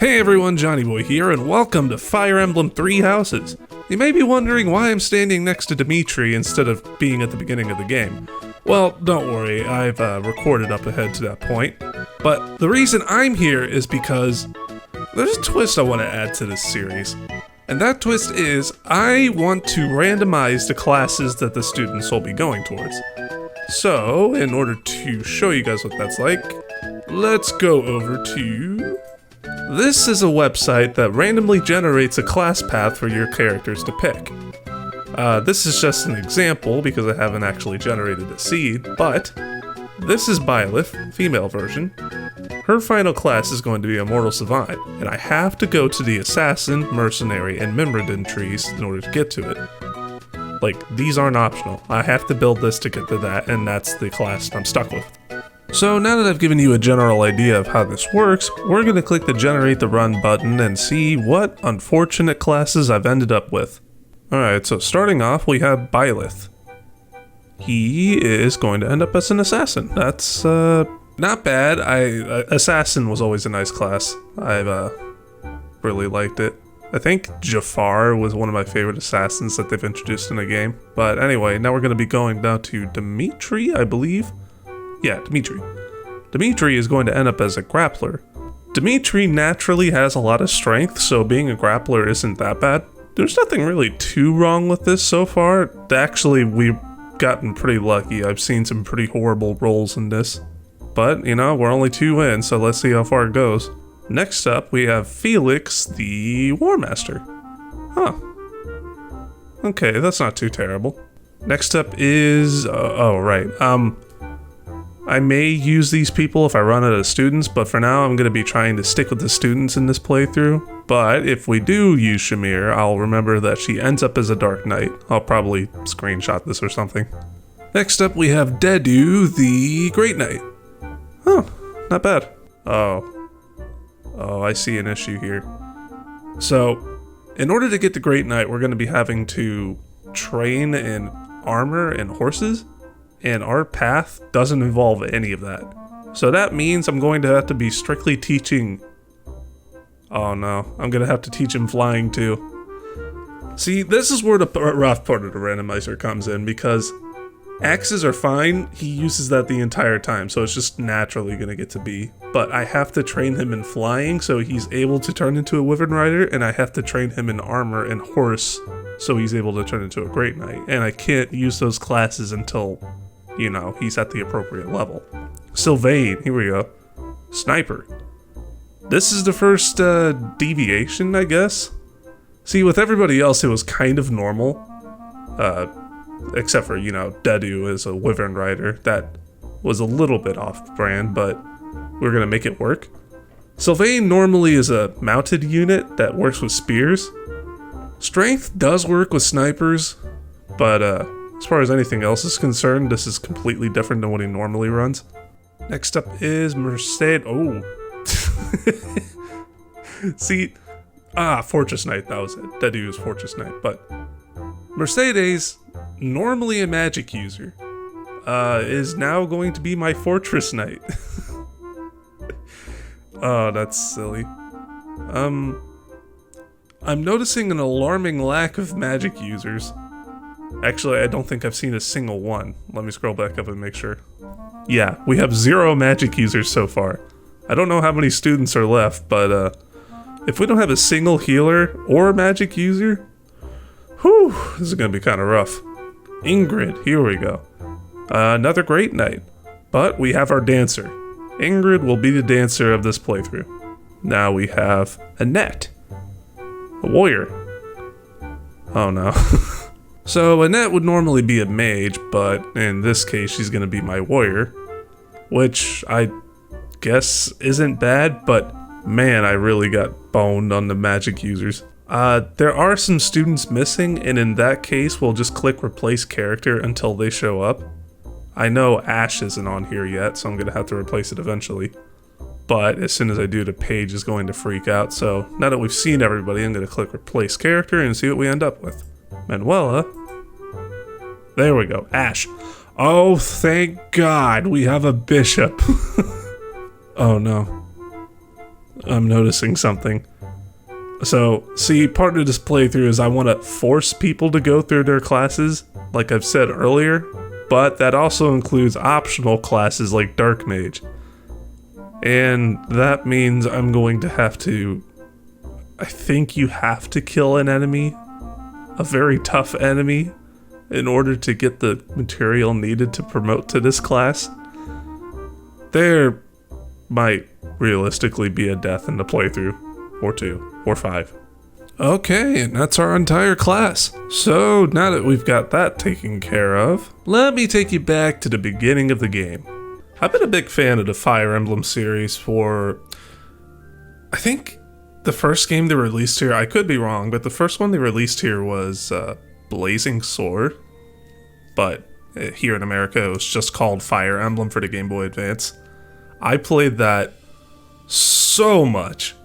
Hey everyone, Johnny Boy here, and welcome to Fire Emblem 3 Houses. You may be wondering why I'm standing next to Dimitri instead of being at the beginning of the game. Well, don't worry, I've recorded up ahead to that point. But the reason I'm here is because there's a twist I want to add to this series. And that twist is, I want to randomize the classes that the students will be going towards. So, in order to show you guys what that's like, let's go over to... This is a website that randomly generates a class path for your characters to pick. This is just an example because I haven't actually generated a seed, but this is Byleth, female version. Her final class is going to be Immortal Savant, and I have to go to the Assassin, Mercenary, and Merced trees in order to get to it. Like, these aren't optional. I have to build this to get to that, and that's the class I'm stuck with. So now that I've given you a general idea of how this works, we're going to click the Generate the Run button and see what unfortunate classes I've ended up with. Alright, so starting off we have Byleth. He is going to end up as an Assassin. That's, not bad. Assassin was always a nice class. I've, really liked it. I think Jafar was one of my favorite assassins that they've introduced in a game. But anyway, now we're going to be going down to Dimitri, I believe. Yeah, Dimitri. Dimitri is going to end up as a grappler. Dimitri naturally has a lot of strength, so being a grappler isn't that bad. There's nothing really too wrong with this so far. Actually, we've gotten pretty lucky. I've seen some pretty horrible rolls in this. But, you know, we're only 2 in, so let's see how far it goes. Next up, we have Felix the War Master. Huh. Okay, that's not too terrible. Next up is... I may use these people if I run out of students, but for now I'm going to be trying to stick with the students in this playthrough. But if we do use Shamir, I'll remember that she ends up as a Dark Knight. I'll probably screenshot this or something. Next up we have Dedu, the Great Knight. Huh, not bad. Oh, I see an issue here. So, in order to get the Great Knight, we're going to be having to train in armor and horses. And our path doesn't involve any of that. So that means I'm going to have to be strictly teaching... Oh no, I'm going to have to teach him flying too. See, this is where the rough part of the randomizer comes in, because axes are fine, he uses that the entire time, so it's just naturally going to get to be. But I have to train him in flying so he's able to turn into a Wyvern Rider, and I have to train him in armor and horse so he's able to turn into a Great Knight. And I can't use those classes until... you know, he's at the appropriate level. Sylvain, here we go. Sniper. This is the first deviation, I guess. See, with everybody else, it was kind of normal. Except for, you know, Dedu is a Wyvern Rider. That was a little bit off-brand, but we're gonna make it work. Sylvain normally is a mounted unit that works with spears. Strength does work with snipers, but, as far as anything else is concerned, this is completely different than what he normally runs. Next up is Merced. Oh. See, Fortress Knight, that was it. Dedu is Fortress Knight, but Mercedes, normally a magic user, is now going to be my Fortress Knight. Oh, that's silly. I'm noticing an alarming lack of magic users. Actually, I don't think I've seen a single one. Let me scroll back up and make sure. Yeah, we have 0 magic users so far. I don't know how many students are left, but if we don't have a single healer or a magic user, whew, this is going to be kind of rough. Ingrid, here we go. Another Great Knight. But we have our dancer. Ingrid will be the dancer of this playthrough. Now we have Annette, a warrior. Oh no. So Annette would normally be a mage, but in this case she's going to be my warrior, which I guess isn't bad, but man, I really got boned on the magic users. There are some students missing, and in that case we'll just click replace character until they show up. I know Ash isn't on here yet, so I'm going to have to replace it eventually. But as soon as I do, the page is going to freak out, so now that we've seen everybody, I'm going to click replace character and see what we end up with. Manuela. There we go. Ash. Oh, thank God we have a bishop. Oh no. I'm noticing something. So, see, part of this playthrough is I want to force people to go through their classes, like I've said earlier, but that also includes optional classes like Dark Mage. And that means I'm going to have to... I think you have to kill an enemy, a very tough enemy, in order to get the material needed to promote to this class. There might realistically be a death in the playthrough, or 2, or 5. Okay, and that's our entire class. So, now that we've got that taken care of, let me take you back to the beginning of the game. I've been a big fan of the Fire Emblem series for... I think the first game they released here, I could be wrong, but the first one they released here was Blazing Sword. But here in America, it was just called Fire Emblem for the Game Boy Advance. I played that so much,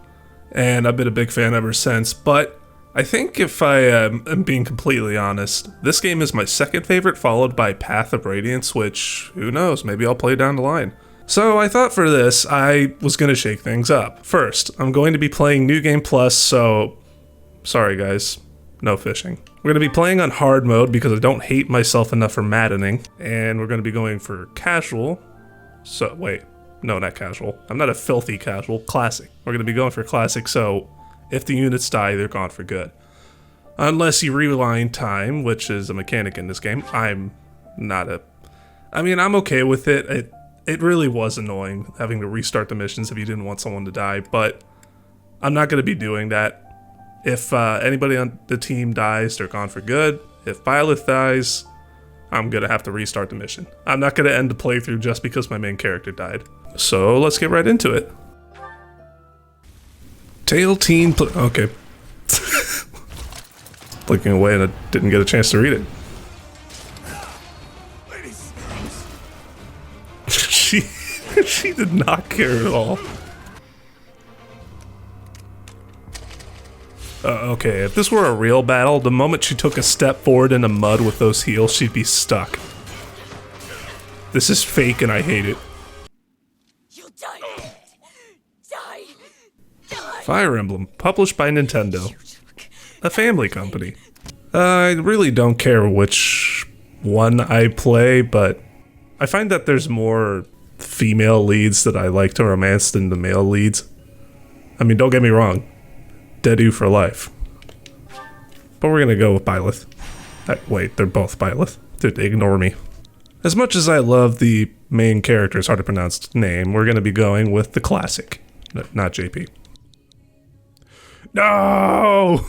and I've been a big fan ever since, but I think if I am being completely honest, this game is my second favorite, followed by Path of Radiance, which, who knows, maybe I'll play down the line. So I thought for this, I was going to shake things up. First, I'm going to be playing New Game Plus, so sorry guys, no fishing. We're going to be playing on hard mode because I don't hate myself enough for maddening, and we're going to be going for casual. So, wait. No, not casual. I'm not a filthy casual. Classic. We're going to be going for classic, so if the units die, they're gone for good. Unless you rewind time, which is a mechanic in this game. I'm okay with it. It really was annoying having to restart the missions if you didn't want someone to die, but I'm not going to be doing that. If anybody on the team dies, they're gone for good. If Byleth dies, I'm going to have to restart the mission. I'm not going to end the playthrough just because my main character died. So let's get right into it. Tail Teen okay. Looking away and I didn't get a chance to read it. She did not care at all. Okay, if this were a real battle, the moment she took a step forward in the mud with those heels, she'd be stuck. This is fake and I hate it. You'll die. Die. Fire Emblem, published by Nintendo. A family company. I really don't care which one I play, but I find that there's more female leads that I like to romance than the male leads. I mean, don't get me wrong. Dedu for life. But we're gonna go with Byleth. Wait, they're both Byleth. Dude, ignore me. As much as I love the main character's hard to pronounce name, we're gonna be going with the classic. Not JP. No!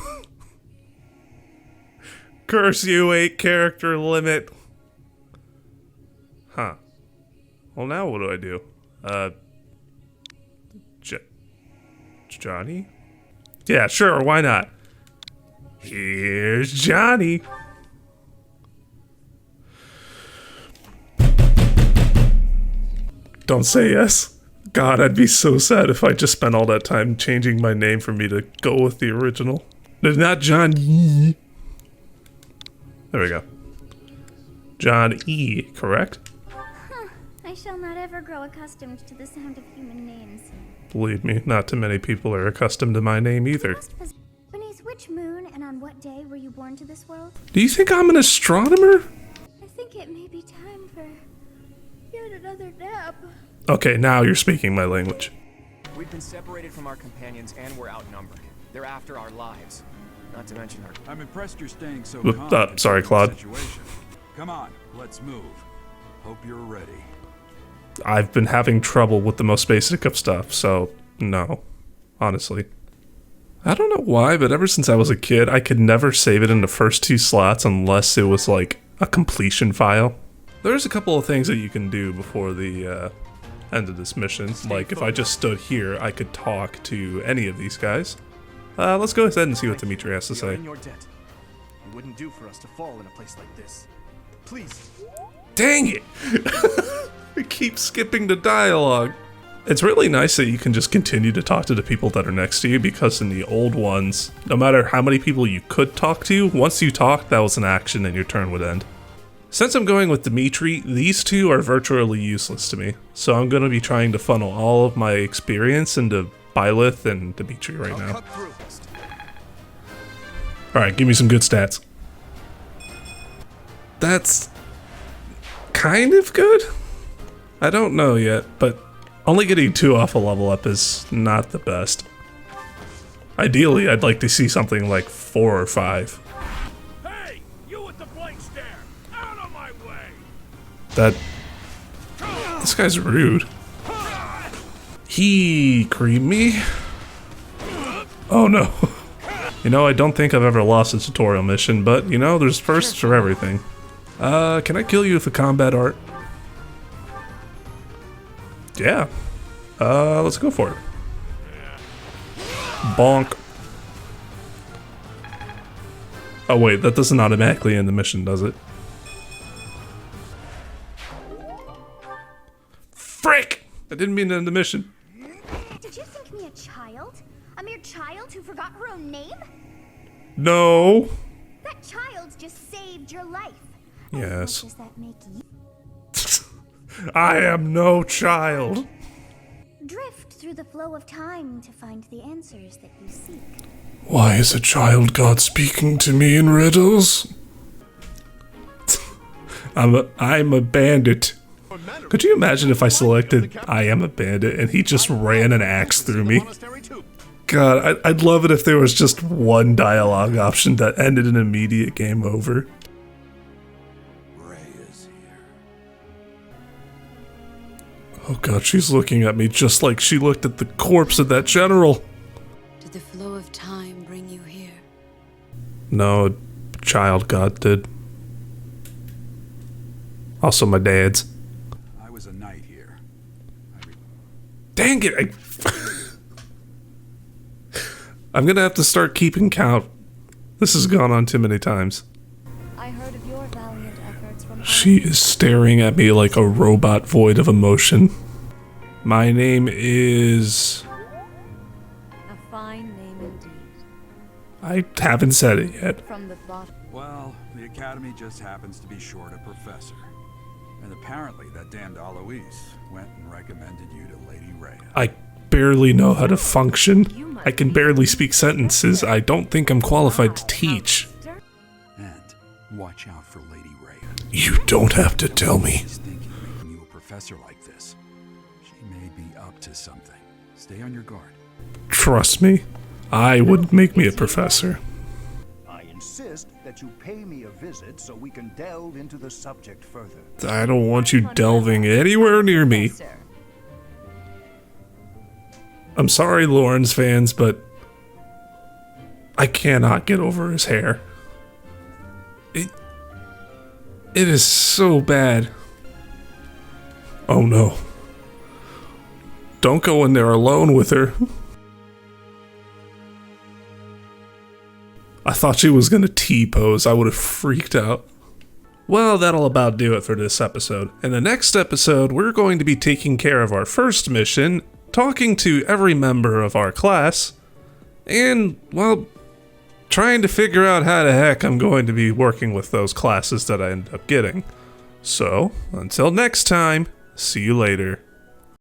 Curse you, 8 character limit. Huh. Well, now what do I do? Johnny? Yeah, sure, why not? Here's Johnny. Don't say yes. God, I'd be so sad if I just spent all that time changing my name for me to go with the original. Not Johnny. There we go. John E, correct? Huh. I shall not ever grow accustomed to the sound of human names. Believe me, not too many people are accustomed to my name either. Beneath which moon and on what day were you born to this world? Do you think I'm an astronomer? I think it may be time for yet another nap. Okay, now you're speaking my language. We've been separated from our companions and we're outnumbered. They're after our lives. Not to mention our... I'm impressed you're staying so calm. Sorry, Claude. Come on, let's move. Hope you're ready. I've been having trouble with the most basic of stuff, so no. Honestly. I don't know why, but ever since I was a kid, I could never save it in the first 2 slots unless it was like a completion file. There's a couple of things that you can do before the end of this mission. Like if I just stood here, I could talk to any of these guys. Let's go ahead and see what Dimitri has to say. In your debt. It wouldn't do for us to fall in a place like this. Please. Dang it! We keep skipping the dialogue. It's really nice that you can just continue to talk to the people that are next to you, because in the old ones, no matter how many people you could talk to, once you talked, that was an action and your turn would end. Since I'm going with Dimitri, these two are virtually useless to me, so I'm going to be trying to funnel all of my experience into Byleth and Dimitri right now. Cut through. Alright, give me some good stats. That's kind of good? I don't know yet, but only getting 2 off a level up is not the best. Ideally, I'd like to see something like 4 or 5. Hey, you with the blank stare! Out of my way! This guy's rude. He creamed me? Oh no. You know, I don't think I've ever lost a tutorial mission, but you know, there's firsts for everything. Can I kill you with a combat art? Yeah. Let's go for it. Bonk. Oh wait, that doesn't automatically end the mission, does it? Frick! I didn't mean to end the mission. Did you think me a child? A mere child who forgot her own name? No. That child just saved your life. Yes. Does that make you? I am no child. Drift through the flow of time to find the answers that you seek. Why is a child god speaking to me in riddles? I'm a bandit. Could you imagine if I selected I am a bandit and he just ran an axe through me? God, I'd love it if there was just one dialogue option that ended an immediate game over. Ray is here. Oh god, she's looking at me just like she looked at the corpse of that general. Did the flow of time bring you here? No, child god did. Also my dad's. I was a knight here. Dang it! I'm gonna have to start keeping count. This has gone on too many times. I heard of your valiant efforts from She is staring at me like a robot void of emotion. My name is... a fine name indeed. I haven't said it yet. From the bottom. Well, the academy just happens to be short a professor. And apparently that damned Alois went and recommended you to Lady Rhea. I barely know how to function. I can barely speak sentences. I don't think I'm qualified to teach. And watch out for Lady Rhea. You don't have to tell me. She's thinking making you a professor like this. She may be up to something. Stay on your guard. Trust me, I would make me a professor. I insist that you pay me a visit so we can delve into the subject further. I don't want you delving anywhere near me. I'm sorry, Lawrence fans, but I cannot get over his hair. It is so bad. Oh no. Don't go in there alone with her. I thought she was gonna T-pose. I would have freaked out. Well, that'll about do it for this episode. In the next episode, we're going to be taking care of our first mission, talking to every member of our class, and, well, trying to figure out how the heck I'm going to be working with those classes that I end up getting. So, until next time, see you later.